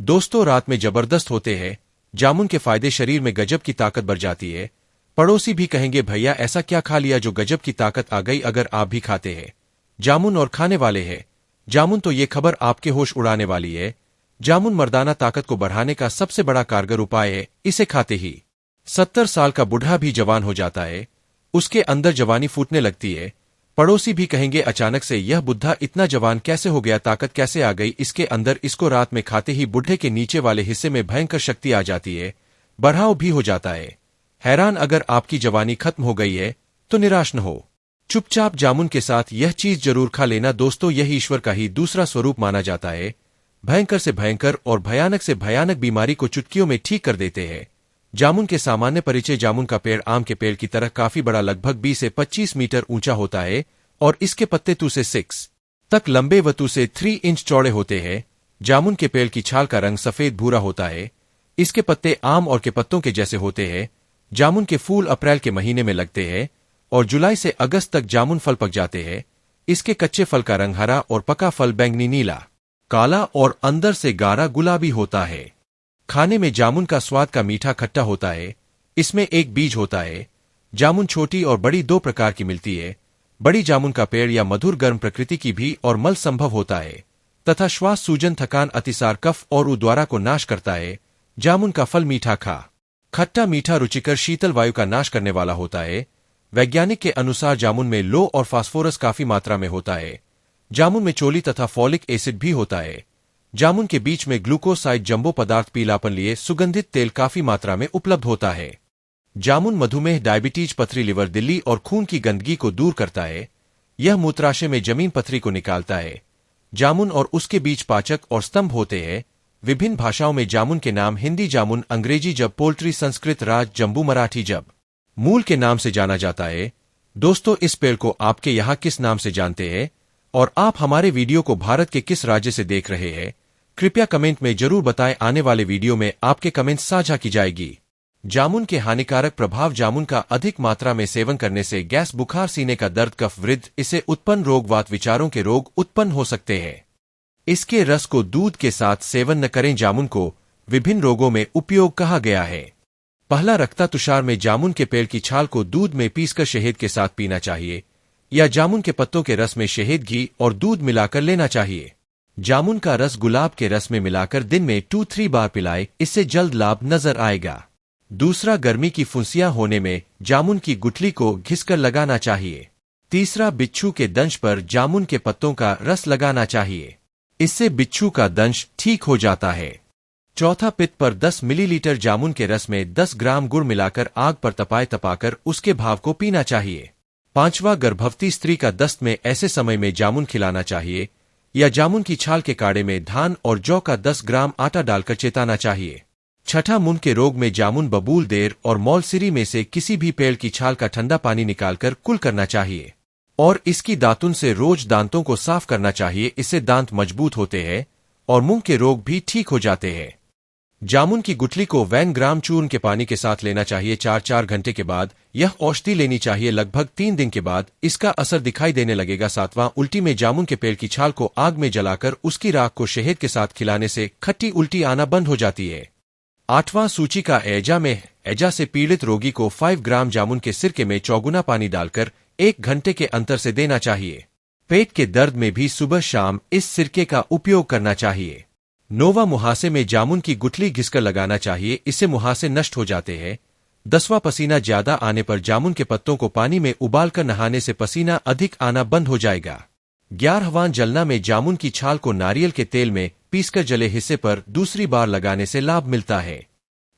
दोस्तों, रात में जबरदस्त होते हैं। जामुन के फायदे शरीर में गजब की ताकत बढ़ जाती है। पड़ोसी भी कहेंगे, भैया ऐसा क्या खा लिया जो गजब की ताकत आ गई। अगर आप भी खाते हैं जामुन और खाने वाले हैं जामुन तो ये खबर आपके होश उड़ाने वाली है। जामुन मर्दाना ताकत को बढ़ाने का सबसे बड़ा कारगर उपाय है। इसे खाते ही 70 साल का बूढ़ा भी जवान हो जाता है। उसके अंदर जवानी फूटने लगती है। पड़ोसी भी कहेंगे, अचानक से यह बुढ़ा इतना जवान कैसे हो गया, ताकत कैसे आ गई इसके अंदर। इसको रात में खाते ही बुढ़े के नीचे वाले हिस्से में भयंकर शक्ति आ जाती है, बढ़ाव भी हो जाता है। हैरान, अगर आपकी जवानी खत्म हो गई है तो निराश न हो, चुपचाप जामुन के साथ यह चीज जरूर खा लेना। दोस्तों, यह ईश्वर का ही दूसरा स्वरूप माना जाता है। भयंकर से भयंकर और भयानक से भयानक बीमारी को चुटकियों में ठीक कर देते हैं। जामुन के सामान्य परिचय। जामुन का पेड़ आम के पेड़ की तरह काफी बड़ा, लगभग 20 से 25 मीटर ऊंचा होता है और इसके पत्ते 2 से 6 तक लंबे व 2 से 3 इंच चौड़े होते हैं। जामुन के पेड़ की छाल का रंग सफेद भूरा होता है। इसके पत्ते आम और के पत्तों के जैसे होते हैं। जामुन के फूल अप्रैल के महीने में लगते हैं और जुलाई से अगस्त तक जामुन फल पक जाते हैं। इसके कच्चे फल का रंग हरा और पका फल बैंगनी नीला काला और अंदर से गाढ़ा गुलाबी होता है। खाने में जामुन का स्वाद का मीठा खट्टा होता है। इसमें एक बीज होता है। जामुन छोटी और बड़ी 2 प्रकार की मिलती है। बड़ी जामुन का पेड़ या मधुर गर्म प्रकृति की भी और मल संभव होता है तथा श्वास सूजन, थकान, अतिसार, कफ और उद्वारा को नाश करता है। जामुन का फल मीठा खट्टा मीठा रुचिकर शीतल वायु का नाश करने वाला होता है। वैज्ञानिक के अनुसार जामुन में लो और फास्फोरस काफी मात्रा में होता है। जामुन में चोली तथा फॉलिक एसिड भी होता है। जामुन के बीच में ग्लूकोसाइड जंबो पदार्थ पीलापन लिए सुगंधित तेल काफी मात्रा में उपलब्ध होता है। जामुन मधुमेह, डायबिटीज, पथरी, लिवर, दिल्ली और खून की गंदगी को दूर करता है। यह मूत्राशय में जमीन पथरी को निकालता है। जामुन और उसके बीच पाचक और स्तंभ होते हैं। विभिन्न भाषाओं में जामुन के नाम हिंदी जामुन, अंग्रेजी जब, पोल्ट्री, संस्कृत राज जम्बू, मराठी जब मूल के नाम से जाना जाता है। दोस्तों, इस पेड़ को आपके यहाँ किस नाम से जानते हैं और आप हमारे वीडियो को भारत के किस राज्य से देख रहे हैं, कृपया कमेंट में जरूर बताएं। आने वाले वीडियो में आपके कमेंट साझा की जाएगी। जामुन के हानिकारक प्रभाव। जामुन का अधिक मात्रा में सेवन करने से गैस, बुखार, सीने का दर्द, कफ, वृद्ध, इससे उत्पन्न रोग, वात, विचारों के रोग उत्पन्न हो सकते हैं। इसके रस को दूध के साथ सेवन न करें। जामुन को विभिन्न रोगों में उपयोग कहा गया है। पहला, रक्ततुषार में जामुन के पेड़ की छाल को दूध में पीसकर शहद के साथ पीना चाहिए या जामुन के पत्तों के रस में शहद, घी और दूध मिलाकर लेना चाहिए। जामुन का रस गुलाब के रस में मिलाकर दिन में 2-3 बार पिलाएं, इससे जल्द लाभ नजर आएगा। दूसरा, गर्मी की फुंसियां होने में जामुन की गुठली को घिसकर लगाना चाहिए। तीसरा, बिच्छू के दंश पर जामुन के पत्तों का रस लगाना चाहिए, इससे बिच्छू का दंश ठीक हो जाता है। चौथा, पित्त पर 10 मिलीलीटर जामुन के रस में 10 ग्राम गुड़ मिलाकर आग पर तपाकर उसके भाव को पीना चाहिए। पांचवा, गर्भवती स्त्री का दस्त में ऐसे समय में जामुन खिलाना चाहिए या जामुन की छाल के काढ़े में धान और जौ का 10 ग्राम आटा डालकर चेताना चाहिए। छठा, मुंह के रोग में जामुन, बबूल, देर और मौलसिरी में से किसी भी पेड़ की छाल का ठंडा पानी निकालकर कुल करना चाहिए और इसकी दातुन से रोज दांतों को साफ करना चाहिए। इससे दांत मजबूत होते हैं और मुंह के रोग भी ठीक हो जाते हैं। जामुन की गुठली को 1 ग्राम चूर्ण के पानी के साथ लेना चाहिए। 4-4 घंटे के बाद यह औषधि लेनी चाहिए। लगभग 3 दिन के बाद इसका असर दिखाई देने लगेगा। 7वां, उल्टी में जामुन के पेड़ की छाल को आग में जलाकर उसकी राख को शहद के साथ खिलाने से खट्टी उल्टी आना बंद हो जाती है। 8वां, सूची का एजा में एजा से पीड़ित रोगी को 5 ग्राम जामुन के सिरके में चौगुना पानी डालकर 1 घंटे के अंतर से देना चाहिए। पेट के दर्द में भी सुबह शाम इस सिरके का उपयोग करना चाहिए। 9वां, मुहासे में जामुन की गुठली घिसकर लगाना चाहिए, इससे मुहासे नष्ट हो जाते हैं। 10वां, पसीना ज्यादा आने पर जामुन के पत्तों को पानी में उबालकर नहाने से पसीना अधिक आना बंद हो जाएगा। 11वां, जलना में जामुन की छाल को नारियल के तेल में पीसकर जले हिस्से पर दूसरी बार लगाने से लाभ मिलता है।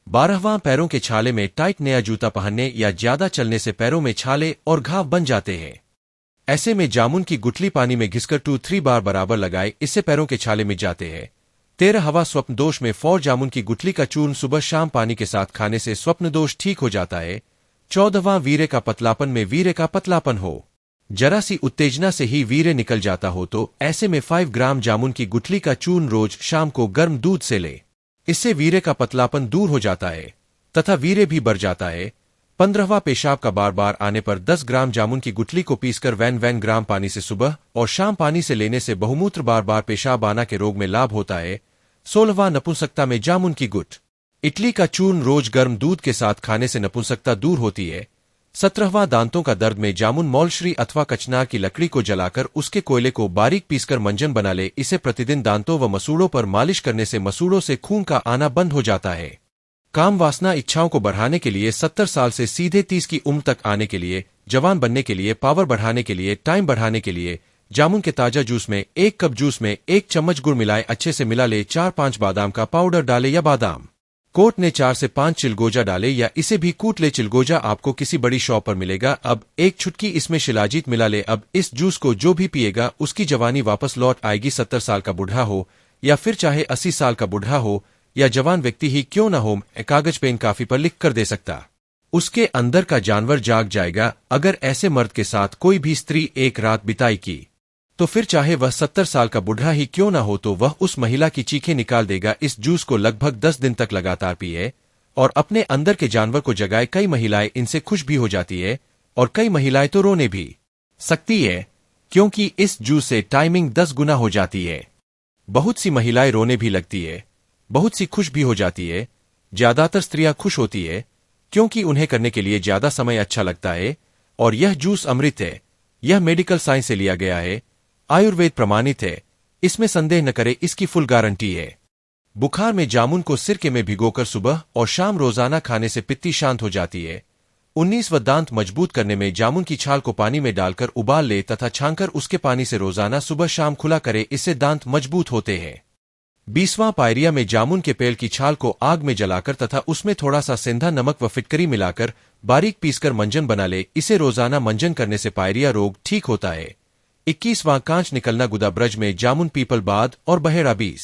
12वां, पैरों के छाले में टाइट नया जूता पहनने या ज्यादा चलने से पैरों में छाले और घाव बन जाते हैं। ऐसे में जामुन की गुठली पानी में घिसकर 2-3 बार बराबर लगाए, इससे पैरों के छाले मिट जाते हैं। 13वां, स्वप्न दोष में फौर जामुन की गुठली का चूर्ण सुबह शाम पानी के साथ खाने से स्वप्न दोष ठीक हो जाता है। 14वां, वीर्य का पतलापन में वीर्य का पतलापन हो, जरा सी उत्तेजना से ही वीर्य निकल जाता हो तो ऐसे में 5 ग्राम जामुन की गुठली का चूर्ण रोज शाम को गर्म दूध से ले, इससे वीर्य का पतलापन दूर हो जाता है तथा वीर्य भी बढ़ जाता है। 15वां, पेशाब का बार बार आने पर 10 ग्राम जामुन की गुठली को पीसकर 1 ग्राम पानी से सुबह और शाम पानी से लेने से बहुमूत्र बार बार पेशाब आना के रोग में लाभ होता है। 16वां नपुंसकता में जामुन की गुट। इडली का चूर्ण रोज गर्म दूध के साथ खाने से नपुंसकता दूर होती है। 17वां दांतों का दर्द में जामुन मौलश्री अथवा कचनार की लकड़ी को जलाकर उसके कोयले को बारीक पीसकर मंजन बना ले। इसे प्रतिदिन दांतों व मसूड़ों पर मालिश करने से मसूड़ों से खून का आना बंद हो जाता है। काम वासना इच्छाओं को बढ़ाने के लिए, 70 साल से सीधे 30 की उम्र तक आने के लिए, जवान बनने के लिए, पावर बढ़ाने के लिए, टाइम बढ़ाने के लिए जामुन के ताजा जूस में 1 कप जूस में 1 चम्मच गुड़ मिलाए, अच्छे से मिला ले। 4-5 बादाम का पाउडर डाले या बादाम कोट ने 4 से 5 चिलगोजा डाले या इसे भी कूट ले। चिलगोजा आपको किसी बड़ी शॉप पर मिलेगा। अब 1 चुटकी इसमें शिलाजीत मिला ले। अब इस जूस को जो भी पिएगा उसकी जवानी वापस लौट आएगी। 70 साल का बूढ़ा हो या फिर चाहे 80 साल का बूढ़ा हो या जवान व्यक्ति ही क्यों न हो, कागज पेन काफी पर लिख कर दे सकता। उसके अंदर का जानवर जाग जाएगा। अगर ऐसे मर्द के साथ कोई भी स्त्री एक रात बिताई की तो फिर चाहे वह 70 साल का बूढ़ा ही क्यों ना हो तो वह उस महिला की चीखें निकाल देगा। इस जूस को लगभग 10 दिन तक लगातार पिए और अपने अंदर के जानवर को जगाए। कई महिलाएं इनसे खुश भी हो जाती है और कई महिलाएं तो रोने भी सकती है, क्योंकि इस जूस से टाइमिंग 10 गुना हो जाती है। बहुत सी महिलाएं रोने भी लगती है, बहुत सी खुश भी हो जाती है। ज्यादातर स्त्रियां खुश होती है क्योंकि उन्हें करने के लिए ज्यादा समय अच्छा लगता है। और यह जूस अमृत है। यह मेडिकल साइंस से लिया गया है, आयुर्वेद प्रमाणित है, इसमें संदेह न करे, इसकी फुल गारंटी है। बुखार में जामुन को सिरके में भिगोकर सुबह और शाम रोजाना खाने से पित्ती शांत हो जाती है। 19 व दांत मजबूत करने में जामुन की छाल को पानी में डालकर उबाल ले तथा छानकर उसके पानी से रोजाना सुबह शाम खुला करे, इससे दांत मजबूत होते हैं। 20वां पायरिया में जामुन के पेड़ की छाल को आग में जलाकर तथा उसमें थोड़ा सा सेंधा नमक व फिटकरी मिलाकर बारीक पीसकर मंजन बना ले। इसे रोजाना मंजन करने से पायरिया रोग ठीक होता है। 21वां कांच निकलना गुदा ब्रज में जामुन पीपल बाद और बहेड़ा 20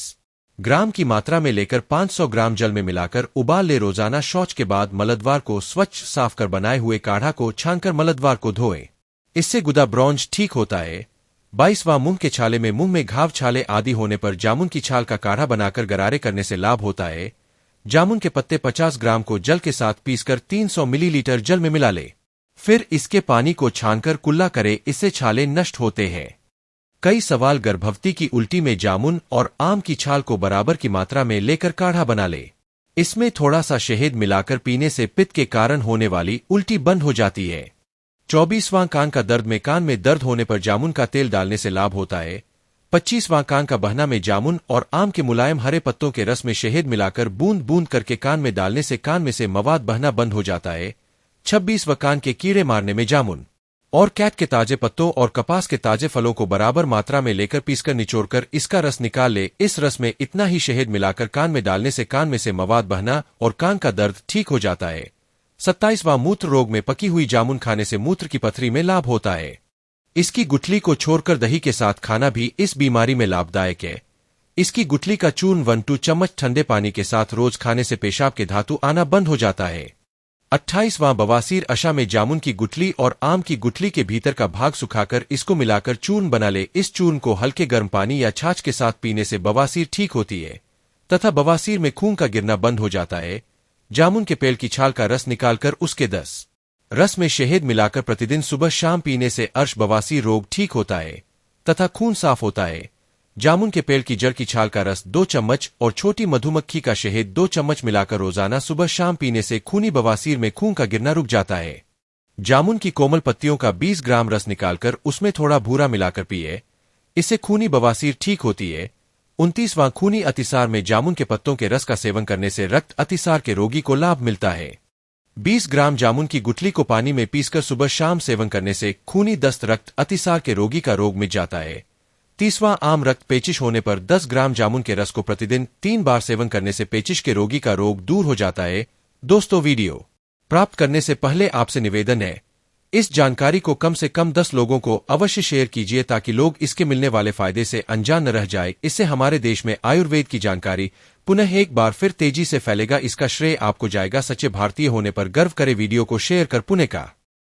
ग्राम की मात्रा में लेकर 500 ग्राम जल में मिलाकर उबाल ले। रोजाना शौच के बाद मलद्वार को स्वच्छ साफ कर बनाए हुए काढ़ा को छानकर मलद्वार को धोए, इससे गुदा ब्रौंज ठीक होता है। 22वां मुंह के छाले में, मुंह में घाव छाले आदि होने पर जामुन की छाल का काढ़ा बनाकर गरारे करने से लाभ होता है। जामुन के पत्ते 50 ग्राम को जल के साथ पीसकर 300 मिलीलीटर जल में मिला ले, फिर इसके पानी को छानकर कुल्ला करे, इससे छाले नष्ट होते हैं। कई सवाल गर्भवती की उल्टी में जामुन और आम की छाल को बराबर की मात्रा में लेकर काढ़ा बना ले। इसमें थोड़ा सा शहद मिलाकर पीने से पित्त के कारण होने वाली उल्टी बंद हो जाती है। 24वां कान का दर्द में, कान में दर्द होने पर जामुन का तेल डालने से लाभ होता है। 25वां कान का बहना में जामुन और आम के मुलायम हरे पत्तों के रस में शहद मिलाकर बूंद बूंद करके कान में डालने से कान में से मवाद बहना बंद हो जाता है। 26वां कान के कीड़े मारने में जामुन और कैट के ताजे पत्तों और कपास के ताजे फलों को बराबर मात्रा में लेकर पीसकर निचोड़कर इसका रस निकाल ले। इस रस में इतना ही शहद मिलाकर कान में डालने से कान में से मवाद बहना और कान का दर्द ठीक हो जाता है। 27वां मूत्र रोग में, पकी हुई जामुन खाने से मूत्र की पथरी में लाभ होता है। इसकी गुठली को छोड़कर दही के साथ खाना भी इस बीमारी में लाभदायक है। इसकी गुठली का चूर्ण 1-2 चम्मच ठंडे पानी के साथ रोज खाने से पेशाब के धातु आना बंद हो जाता है। 28वां बवासीर अशा में जामुन की गुठली और आम की गुठली के भीतर का भाग सुखाकर इसको मिलाकर चूर्ण बना ले। इस चूर्ण को हल्के गर्म पानी या छाछ के साथ पीने से बवासीर ठीक होती है तथा बवासीर में खून का गिरना बंद हो जाता है। जामुन के पेड़ की छाल का रस निकालकर उसके 10 रस में शहद मिलाकर प्रतिदिन सुबह शाम पीने से अर्श बवासीर रोग ठीक होता है तथा खून साफ होता है। जामुन के पेड़ की जड़ की छाल का रस 2 चम्मच और छोटी मधुमक्खी का शहद 2 चम्मच मिलाकर रोजाना सुबह शाम पीने से खूनी बवासीर में खून का गिरना रुक जाता है। जामुन की कोमल पत्तियों का 20 ग्राम रस निकालकर उसमें थोड़ा भूरा मिलाकर पिए, इससे खूनी बवासीर ठीक होती है। 29वां खूनी अतिसार में जामुन के पत्तों के रस का सेवन करने से रक्त अतिसार के रोगी को लाभ मिलता है। 20 ग्राम जामुन की गुठली को पानी में पीसकर सुबह शाम सेवन करने से खूनी दस्त रक्त अतिसार के रोगी का रोग मिट जाता है। 30वां आम रक्त पेचिश होने पर 10 ग्राम जामुन के रस को प्रतिदिन 3 बार सेवन करने से पेचिश के रोगी का रोग दूर हो जाता है। दोस्तों, वीडियो प्राप्त करने से पहले आपसे निवेदन है, इस जानकारी को कम से कम 10 लोगों को अवश्य शेयर कीजिए ताकि लोग इसके मिलने वाले फायदे से अनजान न रह जाए। इससे हमारे देश में आयुर्वेद की जानकारी पुनः एक बार फिर तेजी से फैलेगा। इसका श्रेय आपको जाएगा। सच्चे भारतीय होने पर गर्व करे। वीडियो को शेयर कर पुण्य का